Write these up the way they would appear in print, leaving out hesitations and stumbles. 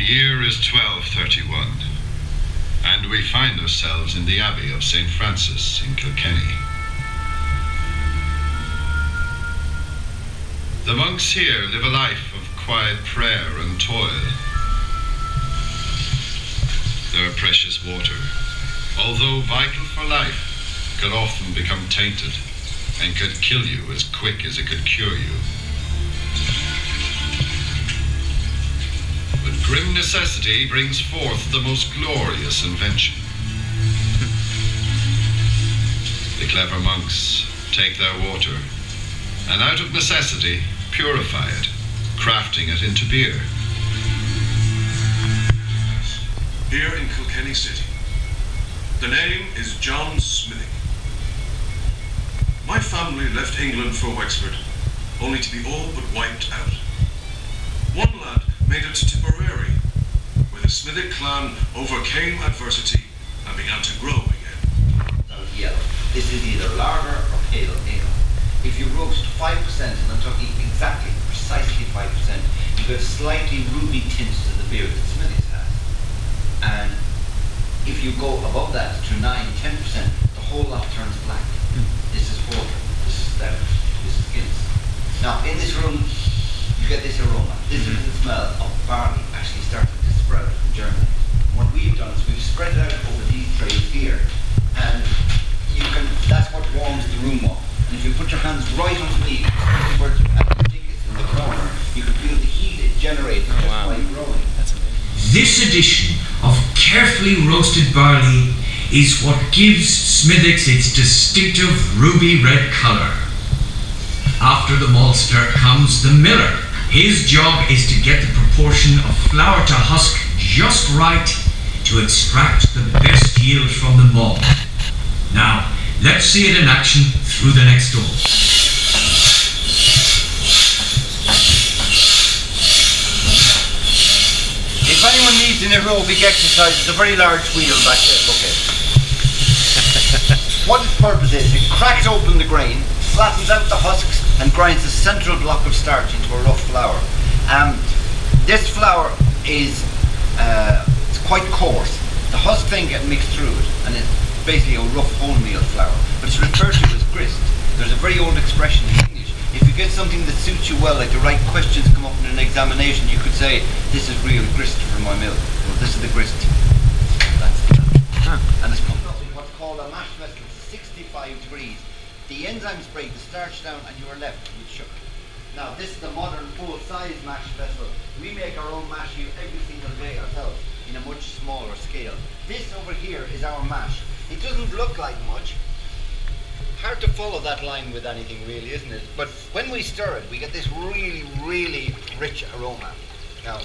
year is 1231, and we find ourselves in the Abbey of St. Francis in Kilkenny. The monks here live a life of quiet prayer and toil. Their precious water, although vital for life, could often become tainted and could kill you as quick as it could cure you. But grim necessity brings forth the most glorious invention. The clever monks take their water and out of necessity purify it, crafting it into beer. Here in Kilkenny City. The name is John Smithwicks. My family left England for Wexford, only to be all but wiped out. One lad made it to Tipperary, where the Smithwick clan overcame adversity and began to grow again. Yellow. This is either lager or pale ale. If you roast 5%, and I'm talking exactly, precisely 5%, you get slightly ruby tints to the beer that Smithwicks has. And if you go above that to 9-10%, the whole lot turns black. This is porter, this is stout, this is Guinness. Now, in this room, you get this aroma. This is the smell of barley actually starting to spread out from Germany. And what we've done is we've spread it out over these trays here, and you can, that's what warms the room up. And if you put your hands right underneath, especially where the stick is in the corner, you can feel the heat it generates just by growing. That's amazing. This edition of carefully roasted barley is what gives Smithwicks its distinctive ruby red colour. After the maltster comes the miller. His job is to get the proportion of flour to husk just right to extract the best yield from the malt. Now, let's see it in action through the next door. If anyone needs an aerobic exercise, there's a very large wheel back there. Okay. What its purpose is, it cracks open the grain, flattens out the husks, and grinds the central block of starch into a rough flour. This flour is it's quite coarse. The husk then get mixed through it, and it's basically a rough wholemeal flour, but it's referred to as grist. There's a very old expression in English. If you get something that suits you well, like the right questions come up in an examination, you could say, this is real grist for my milk. Well, this is the grist. That's the And it's coming up in what's called a mash vessel, 65 degrees. The enzymes break the starch down and you are left with sugar. Now, this is the modern full-size mash vessel. We make our own mash here every single day ourselves in a much smaller scale. This over here is our mash. It doesn't look like much. Hard to follow that line with anything really, isn't it? But when we stir it, we get this really, really rich aroma. Now,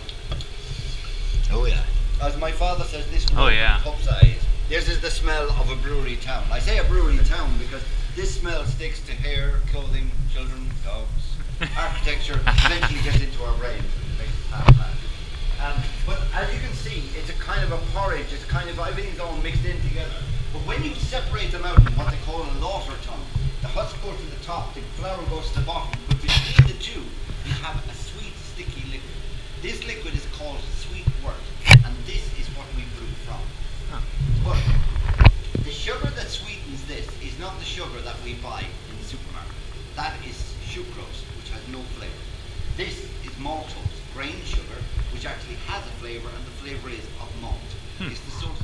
oh yeah. As my father says, this cup size. This is the smell of a brewery town. I say a brewery town because this smell sticks to hair, clothing, children, dogs, architecture, eventually gets into our brains and makes it half bad. But as you can see, it's a kind of a porridge. It's kind of, everything's all mixed in together. But when you separate them out in what they call a lauter tun, the husk goes to the top, the flour goes to the bottom, but between the two, you have a sweet, sticky liquid. This liquid is called sweet wort, and this is what we brew from. But the sugar that sweetens this is not the sugar that we buy in the supermarket. That is sucrose, which has no flavour. This is maltose, grain sugar, which actually has a flavour, and the flavour is of malt. It's the source.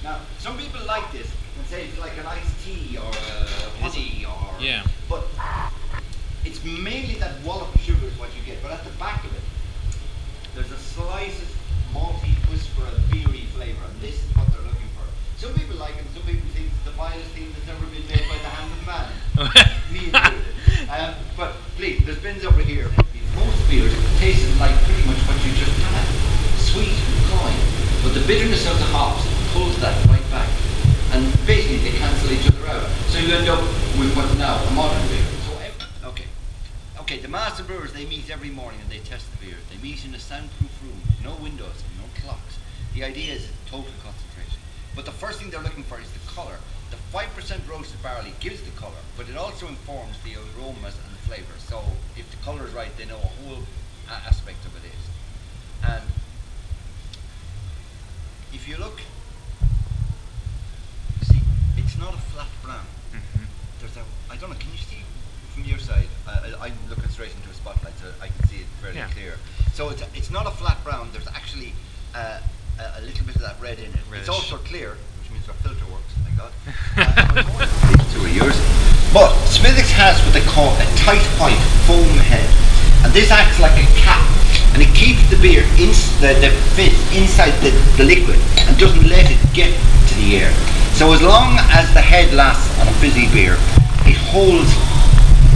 Now, some people like this and say it's like an iced tea or a honey or... Yeah. But it's mainly that wallop of sugar is what you get. But at the back of it, there's a slightest malty whisper of beery flavour, and this is what they're looking for. Some people like it, some people think it's the vilest thing that's ever been made by the hand of man. Me included. But please, there's bins over here. Most beers taste like pretty much what you just had. Sweet and cloying. But the bitterness of the hops pulls that right back. And basically they cancel each other out. So you end up with what's now a modern beer. So okay, the master brewers, they meet every morning and they test the beer. They meet in a soundproof room, no windows and no clocks. The idea is total concentration. But the first thing they're looking for is the colour. The 5% roasted barley gives the colour, but it also informs the aromas and the flavour. So if the colour is right, they know a whole aspect of it is. And if you look, see, it's not a flat brown. There's a, I don't know, can you see from your side? I'm looking straight into a spotlight, so I can see it fairly clear. So it's not a flat brown. There's actually a little bit of that red in it. Reddish. It's also clear, which means our filter works, thank God. These two are yours. But Smithwicks has what they call a tight pipe foam head. And this acts like a cap. And it keeps the beer, the fizz inside the liquid and doesn't let it get to the air. So as long as the head lasts on a fizzy beer, it holds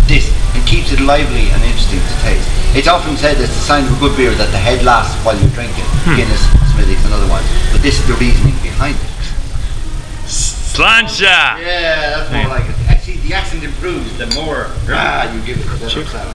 this and keeps it lively and interesting to taste. It's often said it's a sign of a good beer that the head lasts while you drink it. Guinness, Smithwicks and other ones. But this is the reasoning behind it. Sláinte! Yeah, that's more like it. Actually, the accent improves the more you give it.